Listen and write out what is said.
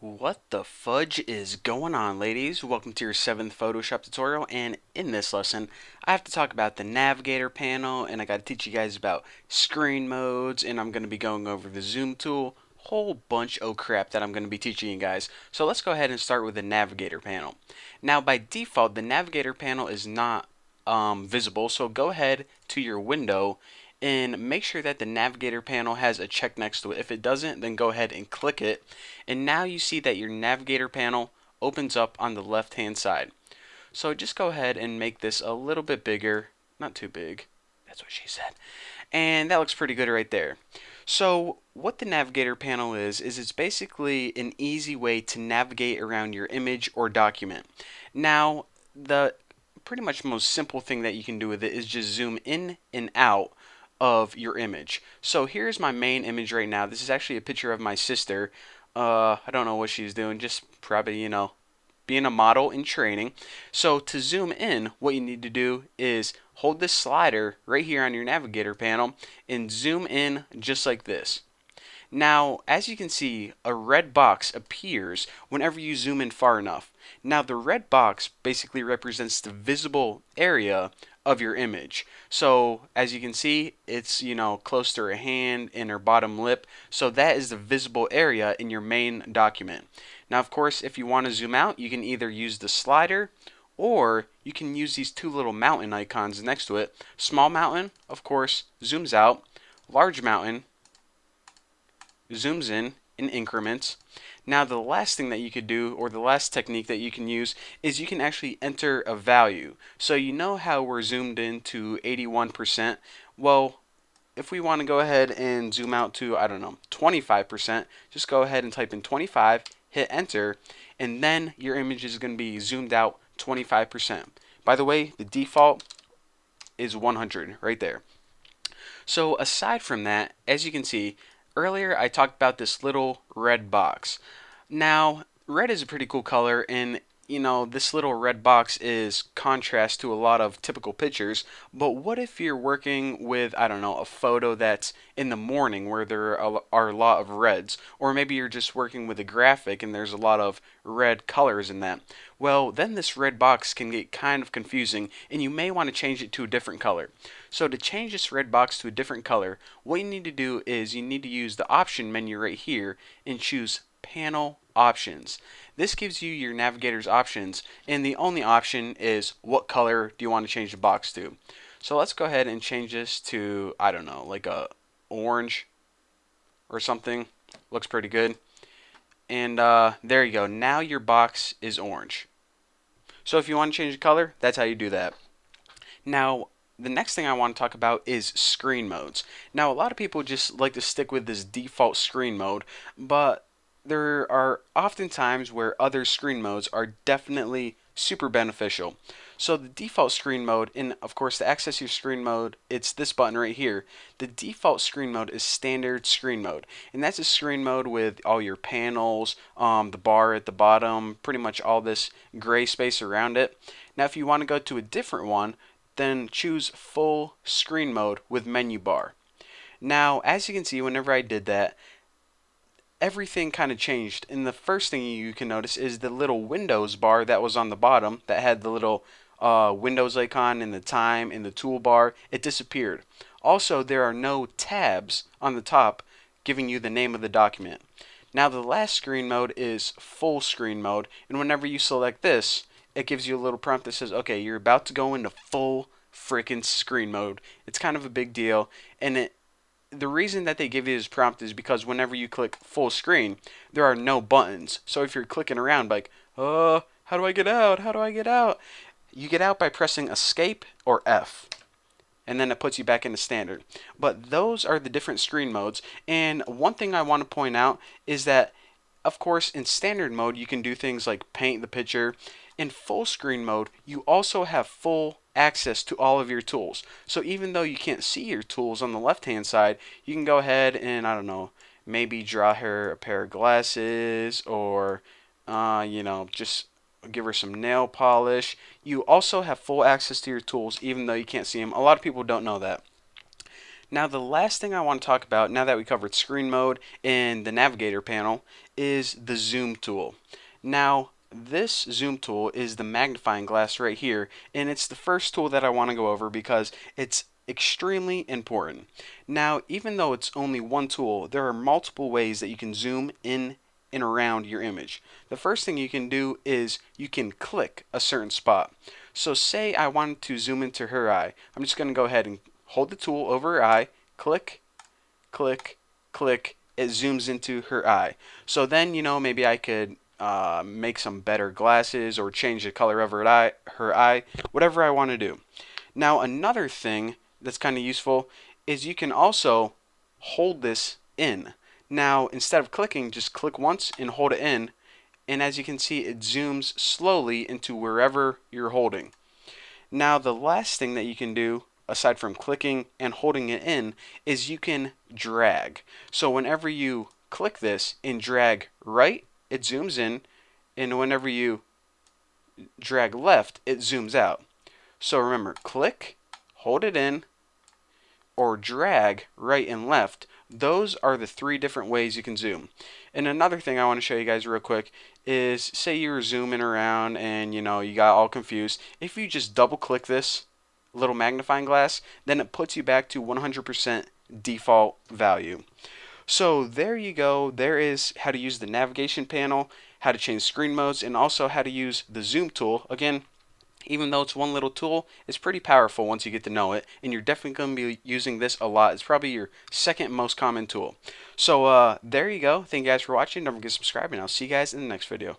What the fudge is going on, ladies? Welcome to your 7th Photoshop tutorial, and in this lesson I have to talk about the navigator panel, and I got to teach you guys about screen modes, and I'm going to be going over the zoom tool, whole bunch of crap that I'm going to be teaching you guys. So let's go ahead and start with the navigator panel. Now by default the navigator panel is not visible, so go ahead to your window and make sure that the navigator panel has a check next to it. If it doesn't, then go ahead and click it, and now you see that your navigator panel opens up on the left hand side. So just go ahead and make this a little bit bigger, not too big, that's what she said, and that looks pretty good right there. So what the navigator panel is it's basically an easy way to navigate around your image or document. Now the pretty much most simple thing that you can do with it is just zoom in and out of your image. So here's my main image right now. This is actually a picture of my sister. I don't know what she's doing, just probably, being a model in training. So to zoom in, what you need to do is hold this slider right here on your navigator panel and zoom in just like this. Now, as you can see, a red box appears whenever you zoom in far enough. Now, the red box basically represents the visible area of your image. So, as you can see, it's, close to her hand and her bottom lip. So that is the visible area in your main document. Now, of course, if you want to zoom out, you can either use the slider or you can use these two little mountain icons next to it. Small mountain, of course, zooms out. Large mountain zooms in increments. Now the last thing that you could do, or the last technique that you can use, is you can actually enter a value. So you know how we're zoomed in to 81%? Well, if we want to go ahead and zoom out to, I don't know, 25%, just go ahead and type in 25, hit enter, and then your image is going to be zoomed out 25%. By the way, the default is 100 right there. So aside from that, as you can see, earlier I talked about this little red box. Now, red is a pretty cool color, and this little red box is contrast to a lot of typical pictures. But what if you're working with, I don't know, a photo that's in the morning where there are a lot of reds, or maybe you're just working with a graphic and there's a lot of red colors in that? Well, then this red box can get kind of confusing, and you may want to change it to a different color. So to change this red box to a different color, what you need to do is you need to use the option menu right here and choose panel options. This gives you your navigator's options, and the only option is what color do you want to change the box to. So let's go ahead and change this to, I don't know, like a orange or something. Looks pretty good. And there you go. Now your box is orange. So if you want to change the color, that's how you do that. Now, the next thing I want to talk about is screen modes. Now, a lot of people just like to stick with this default screen mode, but there are often times where other screen modes are definitely super beneficial. So the default screen mode, and of course to access your screen mode, it's this button right here. The default screen mode is standard screen mode, and that's a screen mode with all your panels, the bar at the bottom, pretty much all this gray space around it. Now if you want to go to a different one, then choose full screen mode with menu bar. Now as you can see, whenever I did that, everything kind of changed, and the first thing you can notice is the little Windows bar that was on the bottom that had the little Windows icon and the time and the toolbar. It disappeared. Also, there are no tabs on the top giving you the name of the document. Now the last screen mode is full screen mode, and whenever you select this, it gives you a little prompt that says, okay, you're about to go into full freaking screen mode. It's kind of a big deal, and the reason that they give you this prompt is because whenever you click full screen, there are no buttons. So if you're clicking around like, how do I get out? How do I get out? You get out by pressing escape or F, and then it puts you back into standard. But those are the different screen modes, and one thing I want to point out is that, of course, in standard mode you can do things like paint the picture. In full screen mode, you also have full access to all of your tools. So even though you can't see your tools on the left hand side, you can go ahead and, I don't know, maybe draw her a pair of glasses, or just give her some nail polish. You also have full access to your tools even though you can't see them. A lot of people don't know that. Now the last thing I want to talk about, now that we covered screen mode and the navigator panel, is the zoom tool. Now this zoom tool is the magnifying glass right here, and it's the first tool that I want to go over because it's extremely important. Now even though it's only one tool, there are multiple ways that you can zoom in and around your image. The first thing you can do is you can click a certain spot. So say I wanted to zoom into her eye. I'm just going to go ahead and hold the tool over her eye, click, click, click. It zooms into her eye. So then, maybe I could make some better glasses or change the color of her eye, whatever I want to do. Now, another thing that's kind of useful is you can also hold this in. Now, instead of clicking, just click once and hold it in. And as you can see, it zooms slowly into wherever you're holding. Now the last thing that you can do, aside from clicking and holding it in, is you can drag. So whenever you click this and drag right, it zooms in, and whenever you drag left, it zooms out. So remember, click, hold it in, or drag right and left. Those are the three different ways you can zoom. And another thing I want to show you guys real quick is, say you were zooming around and you got all confused. If you just double click this little magnifying glass, then it puts you back to 100% default value. So there you go. There is how to use the navigation panel, how to change screen modes, and also how to use the zoom tool. Again, even though it's one little tool, it's pretty powerful once you get to know it, and you're definitely going to be using this a lot. It's probably your second most common tool. So there you go. Thank you guys for watching. Don't forget to subscribe, and I'll see you guys in the next video.